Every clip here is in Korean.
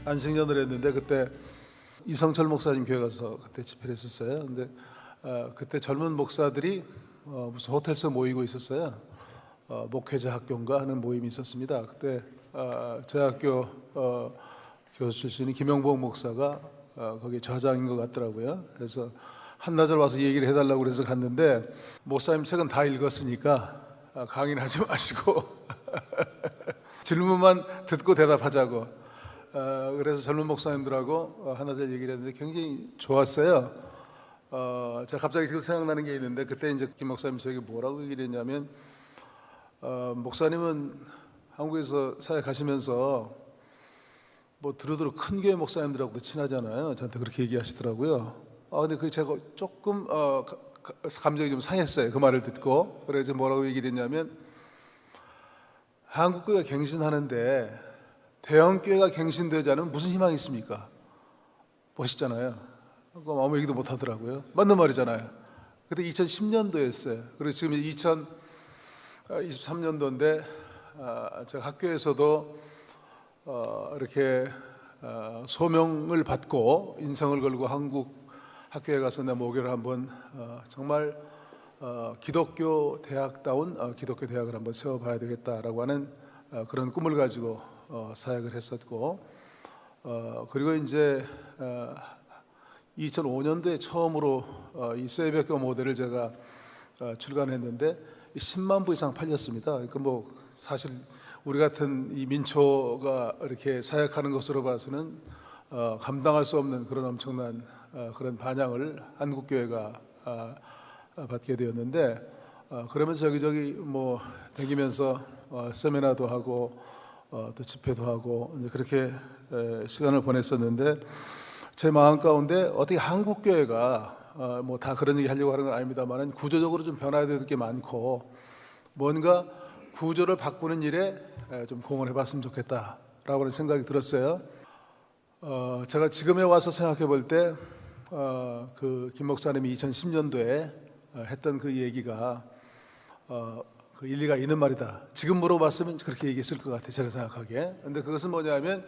안식년을 했는데 그때 이성철 목사님 교회 가서 그때 집회를 했었어요. 근데 그때 젊은 목사들이 무슨 호텔에서 모이고 있었어요. 목회자 학교인가 하는 모임이 있었습니다. 그때 제 학교 교수 출신인 김영복 목사가 거기 좌장인 것 같더라고요. 그래서 한나절 와서 얘기를 해달라고 그래서 갔는데, 목사님 책은 다 읽었으니까 강의는 하지 마시고 질문만 듣고 대답하자고. 그래서 젊은 목사님들하고 한나절 얘기를 했는데 굉장히 좋았어요. 제가 갑자기 생각나는 게 있는데, 그때 이제 김 목사님 저에게 뭐라고 얘기를 했냐면, 목사님은 한국에서 사역하시면서 뭐 두루두루 큰 교회 목사님들하고도 친하잖아요. 저한테 그렇게 얘기하시더라고요. 근데 그게 제가 조금 감정이 좀 상했어요. 그 말을 듣고. 그래서 뭐라고 얘기를 했냐면, 한국 교회가 갱신하는데 대형 교회가 갱신되지 않으면 무슨 희망이 있습니까? 멋있잖아요. 그럼 아무 얘기도 못 하더라고요. 맞는 말이잖아요. 그때 2010년도였어요. 그리고 지금 2023년도인데 제가 학교에서도 이렇게 소명을 받고 인성을 걸고 한국 학교에 가서 내 모교를 한번 정말 기독교 대학다운 기독교 대학을 한번 세워봐야 되겠다라고 하는 그런 꿈을 가지고 사역을 했었고, 그리고 이제 2005년도에 처음으로 이 새벽교 모델을 제가 출간했는데 10만 부 이상 팔렸습니다. 그러니까 뭐 사실 우리 같은 이 민초가 이렇게 사역하는 것으로 봐서는 감당할 수 없는 그런 엄청난 그런 반향을 한국 교회가 받게 되었는데, 그러면서 여기저기 뭐 다니면서 세미나도 하고 또 집회도 하고 이제 그렇게 시간을 보냈었는데, 제 마음 가운데 어떻게 한국 교회가 뭐 다 그런 얘기 하려고 하는 건 아닙니다만은 구조적으로 좀 변화해야 될 게 많고, 뭔가 구조를 바꾸는 일에 좀 공헌해 봤으면 좋겠다라고 하는 생각이 들었어요. 제가 지금에 와서 생각해 볼 때 그 김 목사님이 2010년도에 했던 그 얘기가 그 일리가 있는 말이다. 지금 물어봤으면 그렇게 얘기했을 것 같아요, 제가 생각하기에. 근데 그것은 뭐냐면,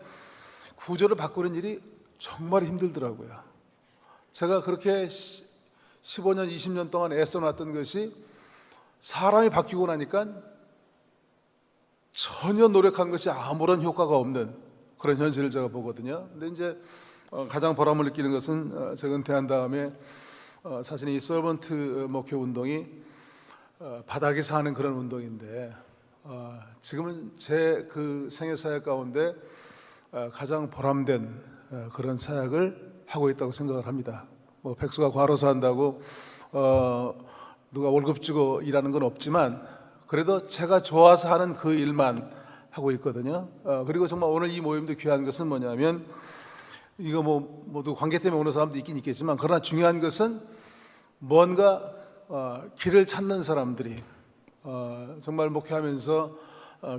구조를 바꾸는 일이 정말 힘들더라고요. 제가 그렇게 15년, 20년 동안 애써 놨던 것이 사람이 바뀌고 나니까 전혀 노력한 것이 아무런 효과가 없는 그런 현실을 제가 보거든요. 근데 이제 가장 보람을 느끼는 것은 제가 은퇴한 다음에 사실 이 서번트 목회 운동이 바닥에서 하는 그런 운동인데, 지금은 제 그 생애 사역 가운데 가장 보람된 그런 사역을 하고 있다고 생각을 합니다. 뭐 백수가 과로사 한다고 누가 월급 주고 일하는 건 없지만, 그래도 제가 좋아서 하는 그 일만 하고 있거든요. 그리고 정말 오늘 이 모임도 귀한 것은 뭐냐면, 이거 뭐 모두 관계 때문에 오는 사람도 있긴 있겠지만, 그러나 중요한 것은 뭔가 길을 찾는 사람들이 정말 목회하면서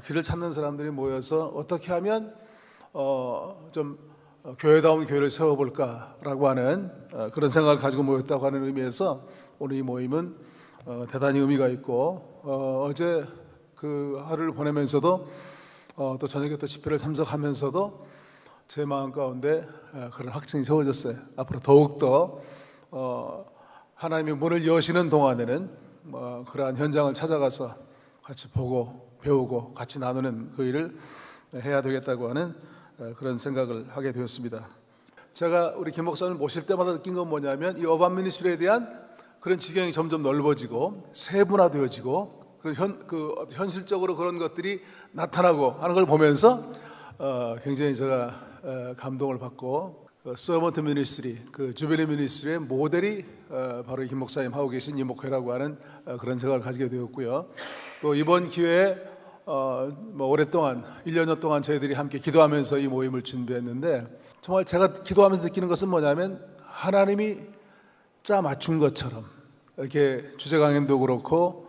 길을 찾는 사람들이 모여서 어떻게 하면 좀 교회다운 교회를 세워볼까라고 하는 그런 생각을 가지고 모였다고 하는 의미에서 오늘 이 모임은 대단히 의미가 있고, 어제 그 하루를 보내면서도 또 저녁에 또 집회를 참석하면서도 제 마음 가운데 그런 확증이 세워졌어요. 앞으로 더욱더 하나님의 문을 여시는 동안에는 그러한 현장을 찾아가서 같이 보고 배우고 같이 나누는 그 일을 해야 되겠다고 하는 그런 생각을 하게 되었습니다. 제가 우리 김 목사님 모실 때마다 느낀 건 뭐냐면, 이 어반 미니스트리에 대한 그런 지경이 점점 넓어지고 세분화되어지고, 현실적으로 그런 것들이 나타나고 하는 걸 보면서 굉장히 제가 감동을 받고, 서번트 미니스트리, 그 주빌리 미니스트리의 모델이 바로 김 목사님 하고 계신 이 목회라고 하는 그런 생각을 가지게 되었고요. 또 이번 기회에 뭐 오랫동안 1년 동안 저희들이 함께 기도하면서 이 모임을 준비했는데, 정말 제가 기도하면서 느끼는 것은 뭐냐면, 하나님이 짜 맞춘 것처럼 이렇게 주제 강연도 그렇고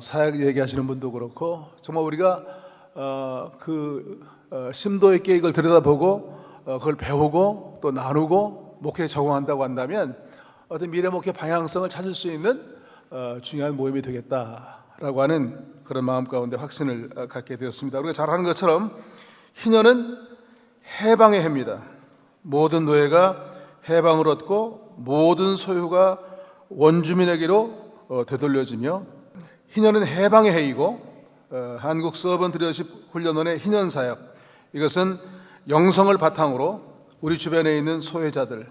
사역 얘기하시는 분도 그렇고, 정말 우리가 그 심도 있게 이걸 들여다보고 그걸 배우고 또 나누고 목회에 적응한다고 한다면 어떤 미래 목회 방향성을 찾을 수 있는 중요한 모임이 되겠다라고 하는 그런 마음 가운데 확신을 갖게 되었습니다. 우리가 잘 아는 것처럼 희년은 해방의 해입니다. 모든 노예가 해방을 얻고 모든 소유가 원주민에게로 되돌려지며, 희년은 해방의 해이고 한국 서번트 리더십 훈련원의 희년사역, 이것은 영성을 바탕으로 우리 주변에 있는 소외자들,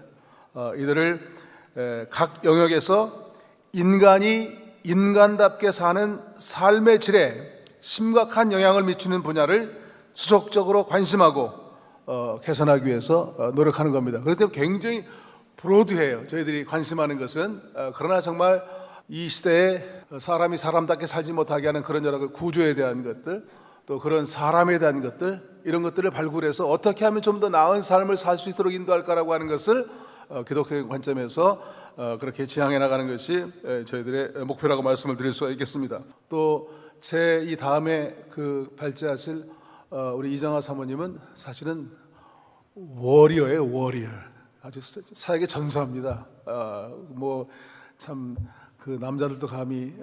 이들을 각 영역에서 인간이 인간답게 사는 삶의 질에 심각한 영향을 미치는 분야를 지속적으로 관심하고 개선하기 위해서 노력하는 겁니다. 그렇기 때문에 굉장히 브로드해요, 저희들이 관심하는 것은. 그러나 정말 이 시대에 사람이 사람답게 살지 못하게 하는 그런 여러 구조에 대한 것들, 또 그런 사람에 대한 것들, 이런 것들을 발굴해서 어떻게 하면 좀 더 나은 삶을 살 수 있도록 인도할까라고 하는 것을 기독교의 관점에서 그렇게 지향해 나가는 것이 저희들의 목표라고 말씀을 드릴 수가 있겠습니다. 또 제 이 다음에 발제하실 우리 이정아 사모님은 사실은 워리어예요, 워리어. 아주 사역의 전사입니다. 참 그 남자들도 감히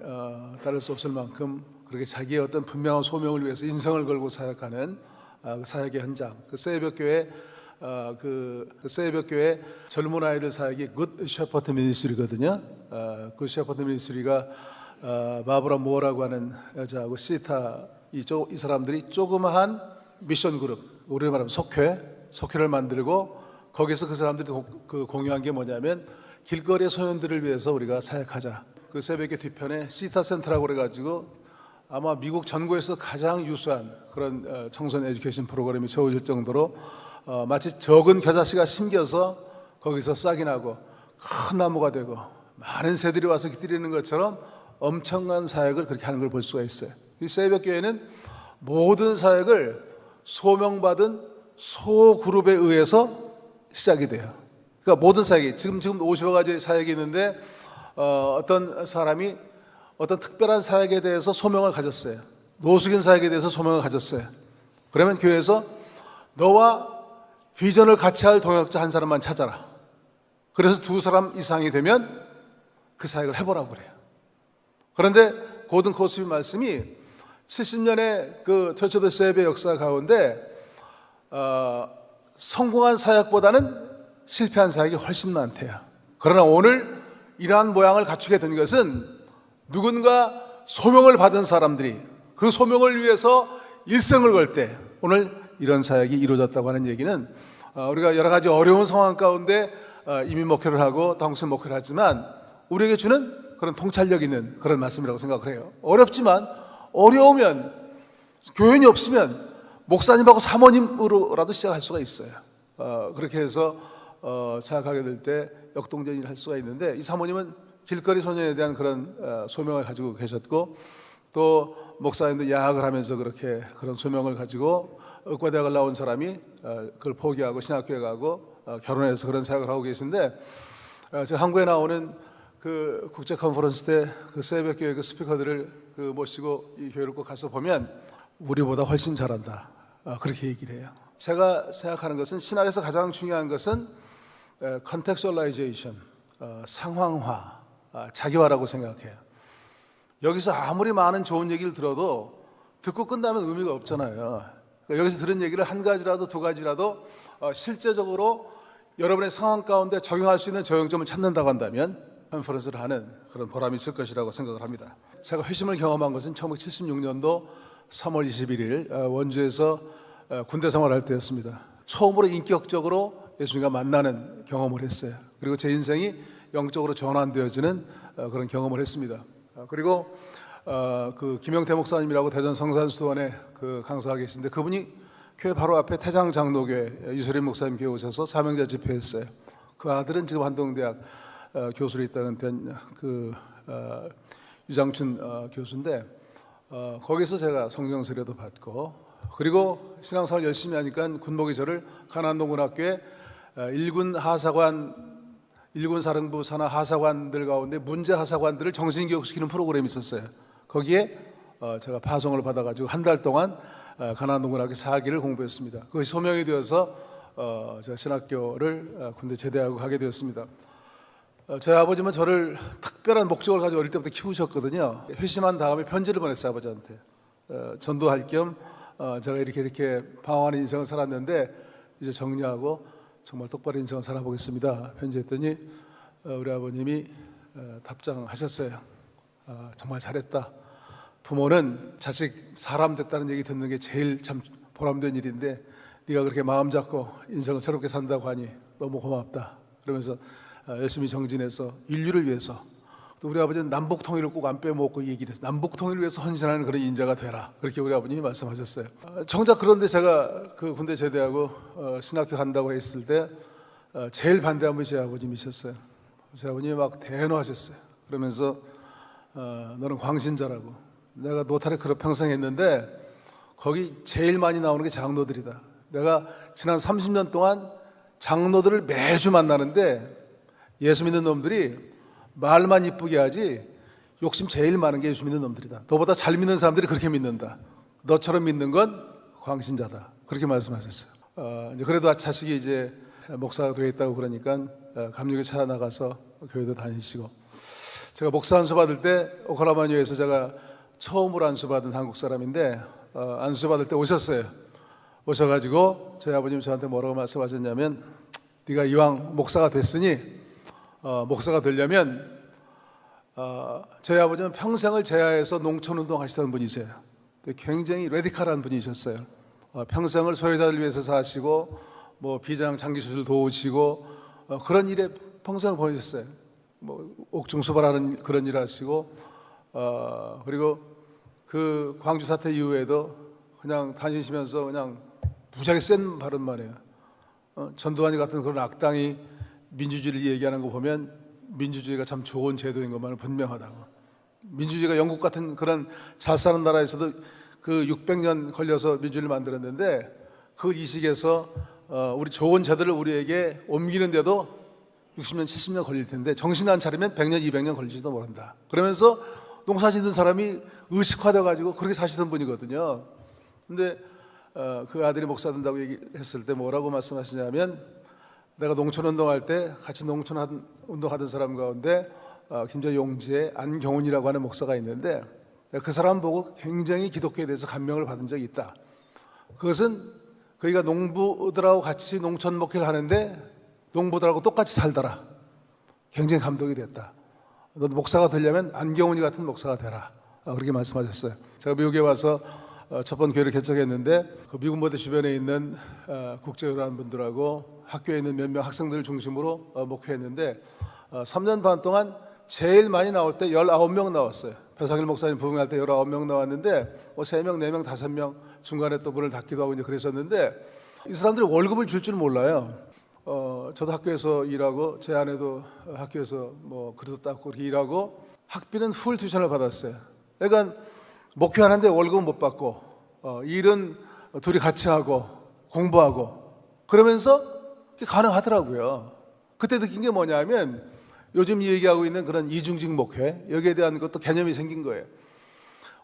따를 수 없을 만큼 그렇게 자기의 어떤 분명한 소명을 위해서 인생을 걸고 사역하는 그 사역의 현장. 새벽교회 새벽교회 젊은 아이들 사역이 굿 셰퍼드 미니스트리거든요. 굿 셰퍼드 미니스트리가 바브라 모어라고 하는 여자하고 시타, 이 사람들이 조그마한 미션 그룹, 우리로 말하면 속회를 만들고, 거기서 그 사람들이 공유한 게 뭐냐면 길거리의 소년들을 위해서 우리가 사역하자. 그 새벽의 뒤편에 시타 센터라고 그래가지고 아마 미국 전국에서 가장 유수한 그런 청소년 에듀케이션 프로그램이 세워질 정도로 마치 적은 겨자씨가 심겨서 거기서 싹이 나고 큰 나무가 되고 많은 새들이 와서 기다리는 것처럼 엄청난 사역을 그렇게 하는 걸 볼 수가 있어요. 이 새벽교회는 모든 사역을 소명받은 소그룹에 의해서 시작이 돼요. 그러니까 모든 사역이 지금 50여 가지 사역이 있는데 어떤 사람이 어떤 특별한 사역에 대해서 소명을 가졌어요. 노숙인 사역에 대해서 소명을 가졌어요. 그러면 교회에서 너와 비전을 같이 할 동역자 한 사람만 찾아라. 그래서 2사람 이상이 되면 그 사역을 해보라고 그래요. 그런데 고든 코스비 말씀이 70년의 그 처치 오브 세이브의 역사 가운데 성공한 사역보다는 실패한 사역이 훨씬 많대요. 그러나 오늘 이러한 모양을 갖추게 된 것은 누군가 소명을 받은 사람들이 그 소명을 위해서 일생을 걸 때 오늘 이런 사역이 이루어졌다고 하는 얘기는, 우리가 여러 가지 어려운 상황 가운데 이민 목회를 하고 당신 목회를 하지만 우리에게 주는 그런 통찰력 있는 그런 말씀이라고 생각을 해요. 어렵지만, 어려우면, 교연이 없으면 목사님하고 사모님으로라도 시작할 수가 있어요. 그렇게 해서 생각하게 될 때 역동적인 할 수가 있는데, 이 사모님은 길거리 소년에 대한 그런 소명을 가지고 계셨고, 또 목사님도 야학을 하면서 그렇게 그런 소명을 가지고 의과대학을 나온 사람이 그걸 포기하고 신학교에 가고 결혼해서 그런 생각을 하고 계신데, 제가 한국에 나오는 그 국제 컨퍼런스 때 그 새벽교회 그 스피커들을 모시고 이 교회를 꼭 가서 보면 우리보다 훨씬 잘한다, 그렇게 얘기를 해요. 제가 생각하는 것은 신학에서 가장 중요한 것은 컨텍스츄얼라이제이션, 상황화, 자기화라고 생각해요. 여기서 아무리 많은 좋은 얘기를 들어도 듣고 끝나면 의미가 없잖아요. 여기서 들은 얘기를 한 가지라도 두 가지라도 실제적으로 여러분의 상황 가운데 적용할 수 있는 적용점을 찾는다고 한다면 컨퍼런스를 하는 그런 보람이 있을 것이라고 생각을 합니다. 제가 회심을 경험한 것은 1976년도 3월 21일 원주에서 군대 생활할 때였습니다. 처음으로 인격적으로 예수님과 만나는 경험을 했어요. 그리고 제 인생이 영적으로 전환되어지는 그런 경험을 했습니다. 그리고 그 김영태 목사님이라고 대전 성산수도원에 그 강사가 계신데, 그분이 교회 바로 앞에 태장 장로교회 유소림 목사님 교회 오셔서 사명자 집회했어요. 그 아들은 지금 한동대학 교수로 있다는 그 유장춘 교수인데, 거기서 제가 성경 세례도 받고, 그리고 신앙생활 열심히 하니까 군복이 저를 가난동군학교에 일군 사령부 산하 하사관들 가운데 문제 하사관들을 정신교육시키는 프로그램이 있었어요. 거기에 제가 파송을 받아가지고 한 달 동안 가난동군학교 4기를 공부했습니다. 그것이 소명이 되어서 제가 신학교를 군대 제대하고 가게 되었습니다. 저희 아버지는 저를 특별한 목적을 가지고 어릴 때부터 키우셨거든요. 회심한 다음에 편지를 보냈어요, 아버지한테. 전도할 겸 제가 이렇게 방황하는 인생을 살았는데 이제 정리하고 정말 똑바로 인생을 살아보겠습니다. 편지했더니 우리 아버님이 답장하셨어요. 정말 잘했다. 부모는 자식 사람 됐다는 얘기 듣는 게 제일 참 보람된 일인데 네가 그렇게 마음 잡고 인생을 새롭게 산다고 하니 너무 고맙다. 그러면서 열심히 정진해서 인류를 위해서, 또 우리 아버지는 남북 통일을 꼭 안 빼먹고 얘기를 해서 남북 통일을 위해서 헌신하는 그런 인자가 되라, 그렇게 우리 아버님이 말씀하셨어요. 정작 그런데 제가 그 군대 제대하고 신학교 간다고 했을 때 제일 반대한 분이 제 아버님이셨어요. 제 아버님이 막 대노하셨어요. 그러면서 너는 광신자라고. 내가 노타리 클럽 평생 했는데 거기 제일 많이 나오는 게 장로들이다. 내가 지난 30년 동안 장로들을 매주 만나는데 예수 믿는 놈들이 말만 이쁘게 하지 욕심 제일 많은 게 예수 믿는 놈들이다. 너보다 잘 믿는 사람들이 그렇게 믿는다. 너처럼 믿는 건 광신자다. 그렇게 말씀하셨어요. 이제 그래도 자식이 이제 목사가 되겠다고 그러니까 감리교 찾아 나가서 교회도 다니시고, 제가 목사 안수 받을 때 오클라호마주에서 제가 처음으로 안수 받은 한국 사람인데 안수 받을 때 오셨어요. 오셔가지고 저희 아버님 저한테 뭐라고 말씀하셨냐면, 네가 이왕 목사가 됐으니 목사가 되려면 저희 아버지는 평생을 제야에서 농촌운동 하시던 분이세요. 굉장히 레디컬한 분이셨어요. 평생을 소외자들 위해서 사시고 뭐 비장 장기 수술 도우시고 그런 일에 평생을 보내셨어요. 뭐 옥중 수발하는 그런 일 하시고 그리고 그 광주 사태 이후에도 그냥 다니시면서 그냥 무지하게 센 발언만 해요. 전두환이 같은 그런 악당이 민주주의를 얘기하는 거 보면 민주주의가 참 좋은 제도인 것만은 분명하다고. 민주주의가 영국 같은 그런 잘 사는 나라에서도 그 600년 걸려서 민주주의를 만들었는데 그 이식에서 우리 좋은 제도를 우리에게 옮기는데도 60년, 70년 걸릴 텐데 정신 안 차리면 100년, 200년 걸릴지도 모른다. 그러면서 농사 짓는 사람이 의식화돼 가지고 그렇게 사시던 분이거든요. 근데 그 아들이 목사 된다고 얘기했을 때 뭐라고 말씀하시냐면, 내가 농촌 운동할 때 같이 농촌 운동하던 사람 가운데 김저 용지의 안경훈이라고 하는 목사가 있는데 그 사람 보고 굉장히 기독교에 대해서 감명을 받은 적이 있다. 그것은 그이가 농부들하고 같이 농촌 목회를 하는데 농부들하고 똑같이 살더라. 굉장히 감동이 됐다. 너도 목사가 되려면 안경훈이 같은 목사가 되라. 그렇게 말씀하셨어요. 제가 미국에 와서 첫 번 교회를 개척했는데 그 미군 부대 주변에 있는 국제교류하는 분들하고 학교에 있는 몇 명 학생들을 중심으로 목회했는데 3년 반 동안 제일 많이 나올 때 19명 나왔어요. 배상일 목사님 부흥할 때 19명 나왔는데 3명, 4명, 5명 중간에 또 문을 닫기도 하고 이제 그랬었는데 이 사람들이 월급을 줄 줄 몰라요. 저도 학교에서 일하고 제 아내도 학교에서 뭐 그릇도 닦고 이렇게 일하고 학비는 풀 튜션을 받았어요. 그러니까 목회하는데 월급은 못 받고 일은 둘이 같이 하고 공부하고 그러면서 그게 가능하더라고요. 그때 느낀 게 뭐냐면 요즘 얘기하고 있는 그런 이중직 목회, 여기에 대한 것도 개념이 생긴 거예요.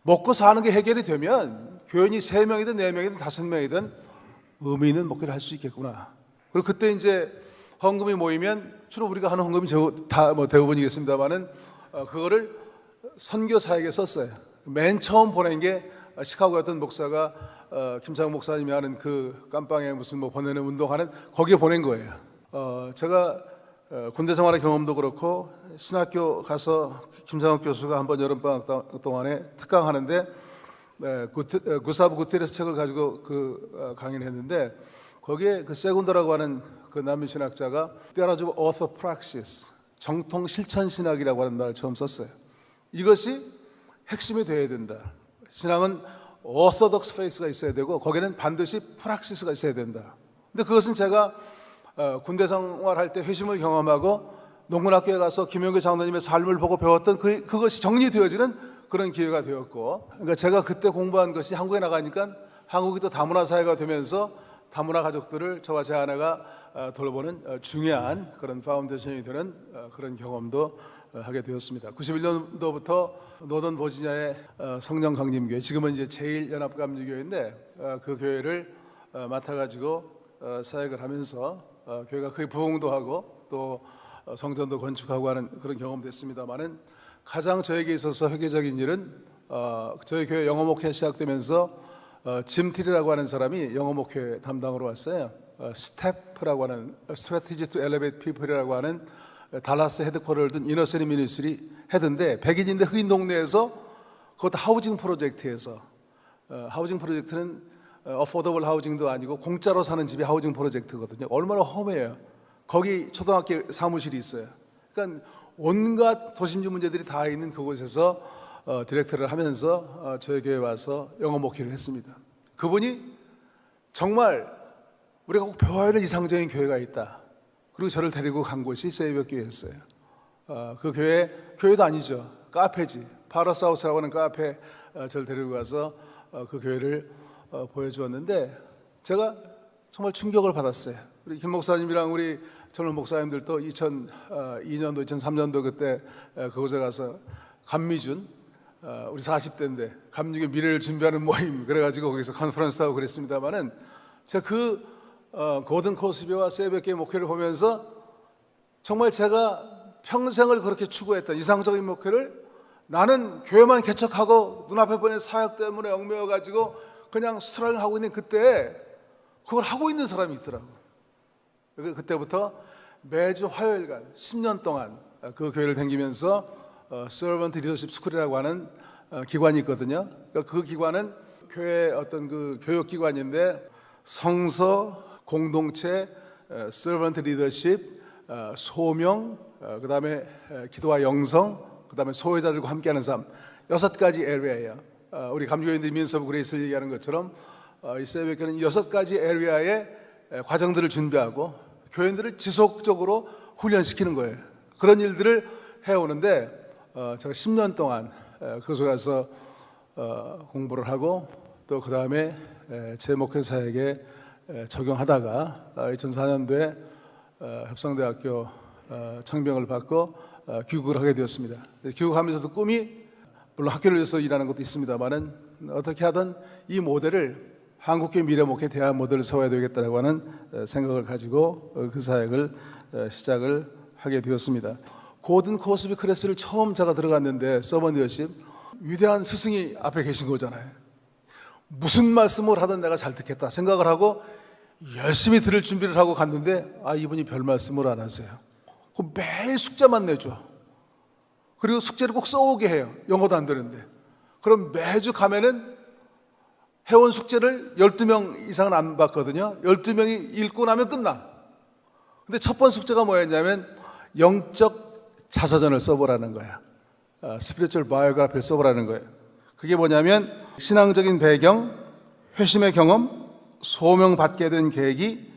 먹고 사는 게 해결이 되면 교인이 3명이든 4명이든 5명이든 의미 있는 목회를 할 수 있겠구나. 그리고 그때 이제 헌금이 모이면 주로 우리가 하는 헌금이 다 뭐 대부분이겠습니다만은 그거를 선교사에게 썼어요. 맨 처음 보낸 게 시카고에 어떤 목사가 김창 목사님이 하는 그 깜빵에 무슨 뭐 보내는 운동하는 거기에 보낸 거예요. 제가 군대 생활의 경험도 그렇고 신학교 가서 김상욱 교수가 한번 여름방학 동안에 특강하는데 구사부 구테레스 책을 가지고 그 강의를 했는데 거기에 그 세군더라고 하는 그 남미 신학자가 Theology of Orthopraxis, 정통 실천 신학이라고 하는 말을 처음 썼어요. 이것이 핵심이 되어야 된다. 신앙은 오소독스 페이스가 있어야 되고 거기는 반드시 프락시스가 있어야 된다. 근데 그것은 제가 군대 생활할 때 회심을 경험하고 농군학교에 가서 김용규 장로님의 삶을 보고 배웠던 그것이 정리되어지는 그런 기회가 되었고, 그러니까 제가 그때 공부한 것이 한국에 나가니까 한국이 또 다문화 사회가 되면서 다문화 가족들을 저와 제 아내가 돌보는 중요한 그런 파운데이션이 되는 그런 경험도 하게 되었습니다. 91년도부터 노던 버지니아의 성령 강림교회, 지금은 이제 제일연합감리교회인데 그 교회를 맡아가지고 사역을 하면서 교회가 크게 부흥도 하고 또 성전도 건축하고 하는 그런 경험도 했습니다만은 가장 저에게 있어서 획기적인 일은 저희 교회 영어 목회 시작되면서 짐 틸이라고 하는 사람이 영어 목회 담당으로 왔어요. 스텝라고 하는 Strategy to Elevate People이라고 하는 달라스 헤드쿼터를 둔 이너세리 미니스트리 헤드인데, 백인인데 흑인 동네에서 그것도 하우징 프로젝트에서, 하우징 프로젝트는 어포더블 하우징도 아니고 공짜로 사는 집이 하우징 프로젝트거든요. 얼마나 험해요. 거기 초등학교 사무실이 있어요. 그러니까 온갖 도심지 문제들이 다 있는 그곳에서 디렉터를 하면서 저희 교회에 와서 영어 목회를 했습니다. 그분이 정말 우리가 꼭 배워야 될 이상적인 교회가 있다. 그리고 저를 데리고 간 곳이 세이버교회였어요. 그 교회도 아니죠. 카페지. 파라사우스라고 하는 카페 저를 데리고 가서 그 교회를 보여주었는데, 제가 정말 충격을 받았어요. 우리 김 목사님이랑 우리 젊은 목사님들도 2002년도, 2003년도 그때 그곳에 가서 감미준, 우리 40대인데 감육의 미래를 준비하는 모임, 그래가지고 거기서 컨퍼런스 하고 그랬습니다만은, 제가 그 고든 코스비와 세이버교회 목회를 보면서 정말 제가 평생을 그렇게 추구했던 이상적인 목회를 나는 교회만 개척하고 눈앞에 보이는 사역 때문에 얽매여가지고 그냥 스트라이킹 하고 있는 그때 그걸 하고 있는 사람이 있더라고요. 그때부터 매주 화요일간 10년 동안 그 교회를 다니면서 서번트 리더십 스쿨이라고 하는 기관이 있거든요. 그 기관은 교회 어떤 그 교육기관인데, 성서, 공동체, 서번트 리더십, 소명, 그 다음에 기도와 영성, 그 다음에 소외자들과 함께하는 삶, 6가지 에리아예요. 우리 감리교인들이 민스 오브 그레이스를 얘기하는 것처럼 이 세이버교회는 6가지 에리아의 과정들을 준비하고 교인들을 지속적으로 훈련시키는 거예요. 그런 일들을 해오는데, 제가 10년 동안 그곳에 가서 공부를 하고, 또 그 다음에 제 목회사에게 적용하다가 2004년도에 협성대학교 청병을 받고 귀국을 하게 되었습니다. 귀국하면서도 꿈이, 물론 학교를 위해서 일하는 것도 있습니다만은, 어떻게 하든 이 모델을 한국교회 미래목회 대화 모델을 세워야 되겠다라고 하는 생각을 가지고 그 사역을 시작을 하게 되었습니다. 고든 코스비 클래스를 처음 제가 들어갔는데, 서번 리더십, 위대한 스승이 앞에 계신 거잖아요. 무슨 말씀을 하든 내가 잘 듣겠다 생각을 하고 열심히 들을 준비를 하고 갔는데, 이분이 별 말씀을 안 하세요. 매일 숙제만 내줘. 그리고 숙제를 꼭 써오게 해요. 영어도 안 되는데. 그럼 매주 가면은 해온 숙제를 12명 이상은 안 받거든요. 12명이 읽고 나면 끝나. 근데 첫 번째 숙제가 뭐였냐면 영적 자서전을 써보라는 거야. 스피리추얼 바이오그래피를 써보라는 거예요. 그게 뭐냐면 신앙적인 배경, 회심의 경험, 소명받게 된 계기,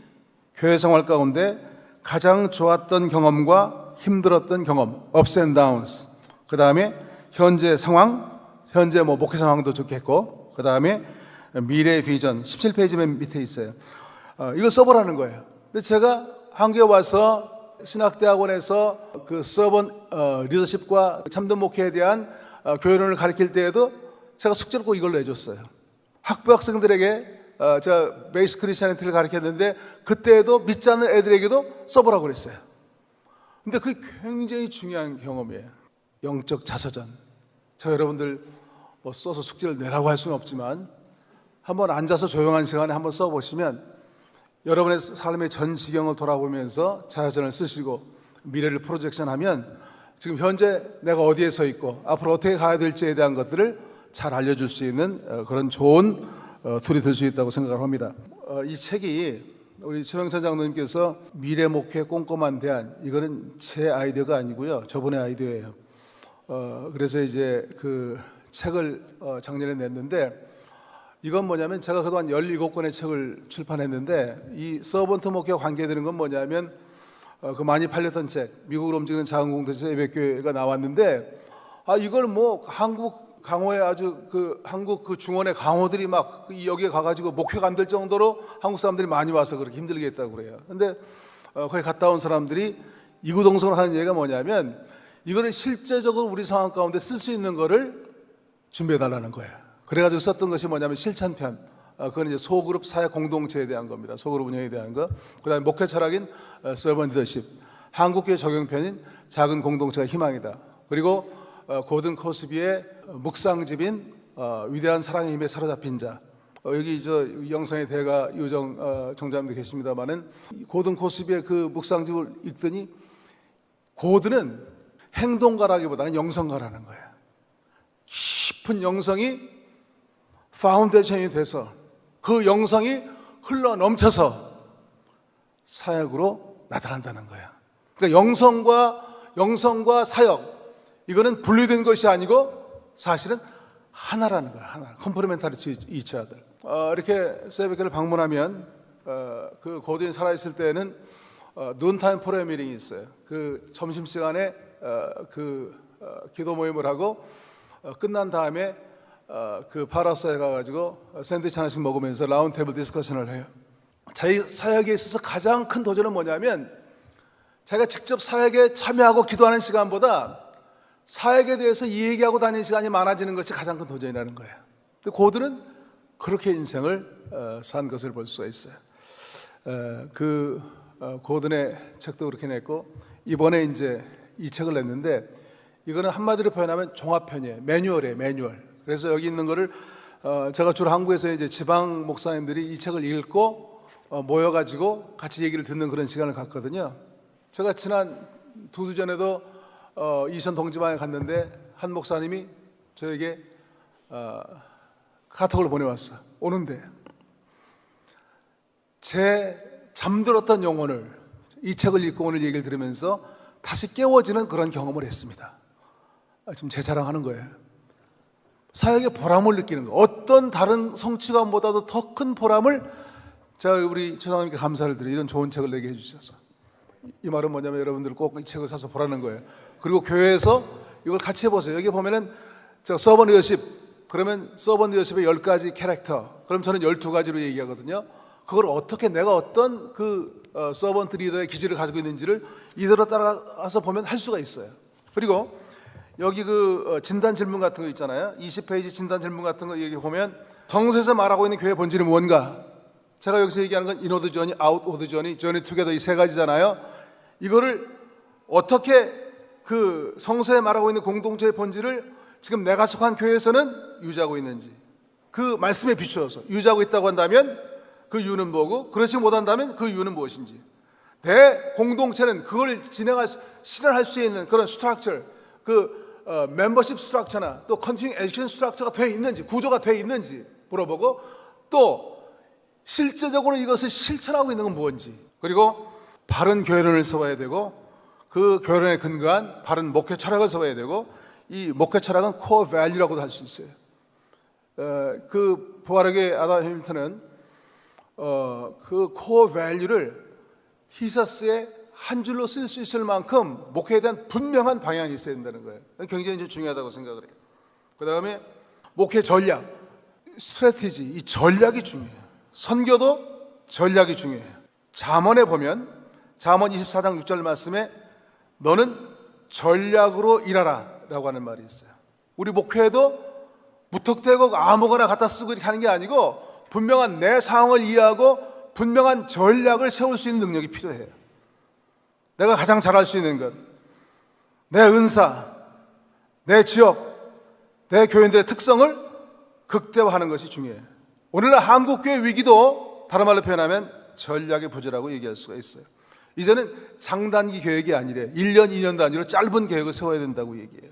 교회 생활 가운데 가장 좋았던 경험과 힘들었던 경험, ups and downs. 그 다음에 현재 상황, 현재 목회 상황도 좋겠고, 그 다음에 미래 비전, 17페이지 맨 밑에 있어요. 이걸 써보라는 거예요. 근데 제가 한국에 와서 신학대학원에서 그 서번 리더십과 참된 목회에 대한 교회론을 가르칠 때에도 제가 숙제를 꼭 이걸 내줬어요. 학부 학생들에게 제가 베이스 크리스천리티를 가르쳤는데, 그때에도 믿지 않는 애들에게도 써보라고 그랬어요. 근데 그게 굉장히 중요한 경험이에요. 영적 자서전. 제가 여러분들 뭐 써서 숙제를 내라고 할 수는 없지만, 한번 앉아서 조용한 시간에 한번 써보시면 여러분의 삶의 전 지경을 돌아보면서 자서전을 쓰시고 미래를 프로젝션하면 지금 현재 내가 어디에 서 있고 앞으로 어떻게 가야 될지에 대한 것들을 잘 알려줄 수 있는 그런 좋은 툴이 될 수 있다고 생각을 합니다. 이 책이 우리 최명찬 장로님께서 미래 목회 꼼꼼한 대안, 이거는 제 아이디어가 아니고요, 저분의 아이디어예요. 그래서 이제 그 책을 작년에 냈는데, 이건 뭐냐면 제가 그동안 17권의 책을 출판했는데, 이 서번트 목회와 관계되는 건 뭐냐면 그 많이 팔렸던 책, 미국으로 움직이는 작은 공동체 예배교회가 나왔는데, 이걸 뭐 한국 강호에 아주 한국 그 중원의 강호들이 막 여기에 가가지고 목회가 안 될 정도로 한국 사람들이 많이 와서 그렇게 힘들게 했다고 그래요. 근데 거기 갔다 온 사람들이 이구동성을 하는 얘기가 뭐냐면, 이거를 실제적으로 우리 상황 가운데 쓸 수 있는 거를 준비해 달라는 거예요. 그래가지고 썼던 것이 뭐냐면 실천편. 그건 이제 소그룹 사회 공동체에 대한 겁니다. 소그룹 운영에 대한 거. 그 다음에 목회 철학인 서번 리더십. 한국교회 적용편인 작은 공동체가 희망이다. 그리고 고든 코스비의 묵상집인 위대한 사랑의 힘에 사로잡힌 자. 여기 저 영성의 대가 유정 정자님도 계십니다만은 고든 코스비의 그 묵상집을 읽더니 고든은 행동가라기보다는 영성가라는 거예요. 깊은 영성이 파운데이션이 돼서 그 영성이 흘러 넘쳐서 사역으로 나타난다는 거예요. 그러니까 영성과 사역, 이거는 분리된 것이 아니고 사실은 하나라는 거예요. 하나. 컴플리멘타리티 이치아들. 이렇게 새벽교를 방문하면 그 고든이 살아있을 때는 눈타임 프레어 미팅이 있어요. 그 점심시간에 기도 모임을 하고 끝난 다음에 그 파라사에 가가지고 샌드위치 하나씩 먹으면서 라운드 테이블 디스커션을 해요. 자기 사역에 있어서 가장 큰 도전은 뭐냐면 자기가 직접 사역에 참여하고 기도하는 시간보다 사역에 대해서 얘기하고 다니는 시간이 많아지는 것이 가장 큰 도전이라는 거예요. 근데 고든은 그렇게 인생을 산 것을 볼 수가 있어요. 고든의 책도 그렇게 냈고 이번에 이제 이 책을 냈는데 이거는 한마디로 표현하면 종합편이에요. 매뉴얼. 그래서 여기 있는 거를 제가 주로 한국에서 이제 지방 목사님들이 이 책을 읽고 모여가지고 같이 얘기를 듣는 그런 시간을 갖거든요. 제가 지난 2주 전에도 이천 동지방에 갔는데 한 목사님이 저에게 카톡을 보내왔어. 오는데 제 잠들었던 영혼을 이 책을 읽고 오늘 얘기를 들으면서 다시 깨워지는 그런 경험을 했습니다. 지금 제 자랑하는 거예요. 사역의 보람을 느끼는 거. 어떤 다른 성취감보다도 더 큰 보람을 제가 우리 최장님께 감사를 드려요. 이런 좋은 책을 내게 해주셔서. 이 말은 뭐냐면 여러분들 꼭 이 책을 사서 보라는 거예요. 그리고 교회에서 이걸 같이 해보세요. 여기 보면은 제가 서번 리더십, 그러면 서번 리더십의 10가지 캐릭터, 그럼 저는 12가지로 얘기하거든요. 그걸 어떻게 내가 어떤 서번트 리더의 기질을 가지고 있는지를 이대로 따라가서 보면 할 수가 있어요. 그리고 여기 진단 질문 같은 거 있잖아요. 20페이지 진단 질문 같은 거 여기 보면 성서에서 말하고 있는 교회의 본질이 뭔가. 제가 여기서 얘기하는 건 인워드 저니, 아웃워드 저니, 저니 투게더 이 세 가지잖아요. 이거를 어떻게 그 성서에 말하고 있는 공동체의 본질을 지금 내가 속한 교회에서는 유지하고 있는지, 그 말씀에 비추어서 유지하고 있다고 한다면 그 이유는 뭐고, 그렇지 못한다면 그 이유는 무엇인지, 내 공동체는 그걸 실현할 수 있는 그런 스트럭처, 멤버십 스트럭처나 또 컨티뉴 에듀케이션 스트럭처가 돼 있는지, 구조가 돼 있는지 물어보고, 또 실제적으로 이것을 실천하고 있는 건 뭔지, 그리고 바른 교회론을 세워야 되고 그 교회론에 근거한 바른 목회 철학을 세워야 되고, 이 목회 철학은 코어 밸류라고도 할 수 있어요. 그 부활학의 아담 해밀턴은 그 코어 밸류를 티셔츠에 한 줄로 쓸 수 있을 만큼 목회에 대한 분명한 방향이 있어야 된다는 거예요. 굉장히 중요하다고 생각을 해요. 그 다음에 목회 전략, 스트래티지, 이 전략이 중요해요. 선교도 전략이 중요해요. 잠언에 보면 잠언 24장 6절 말씀에 너는 전략으로 일하라 라고 하는 말이 있어요. 우리 목회에도 무턱대고 아무거나 갖다 쓰고 이렇게 하는 게 아니고 분명한 내 상황을 이해하고 분명한 전략을 세울 수 있는 능력이 필요해요. 내가 가장 잘할 수 있는 것, 내 은사, 내 지역, 내 교인들의 특성을 극대화하는 것이 중요해요. 오늘날 한국교회 위기도 다른 말로 표현하면 전략의 부재라고 얘기할 수가 있어요. 이제는 장단기 계획이 아니래 1년, 2년 단위로 짧은 계획을 세워야 된다고 얘기해요.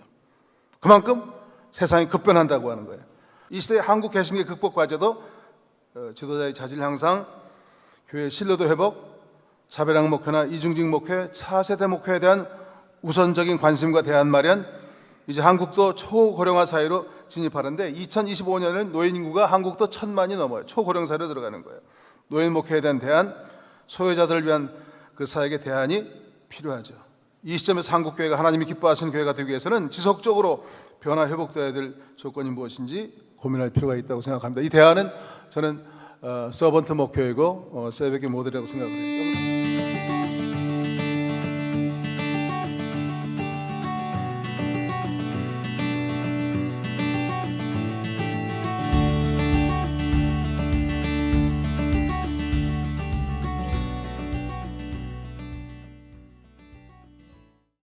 그만큼 세상이 급변한다고 하는 거예요. 이 시대의 한국 개신교 극복 과제도 지도자의 자질 향상, 교회 신뢰도 회복, 차별학 목회나 이중직 목회, 차세대 목회에 대한 우선적인 관심과 대안 마련. 이제 한국도 초고령화 사회로 진입하는데 2025년에는 노인 인구가 한국도 1,000만이 넘어요. 초고령 사회로 들어가는 거예요. 노인 목회에 대한 대안, 소외자들을 위한 그 사역의 대안이 필요하죠. 이 시점에서 한국교회가 하나님이 기뻐하시는 교회가 되기 위해서는 지속적으로 변화 회복되어야 될 조건이 무엇인지 고민할 필요가 있다고 생각합니다. 이 대안은 저는 서번트 목회이고 새벽의 모델이라고 생각을 해요.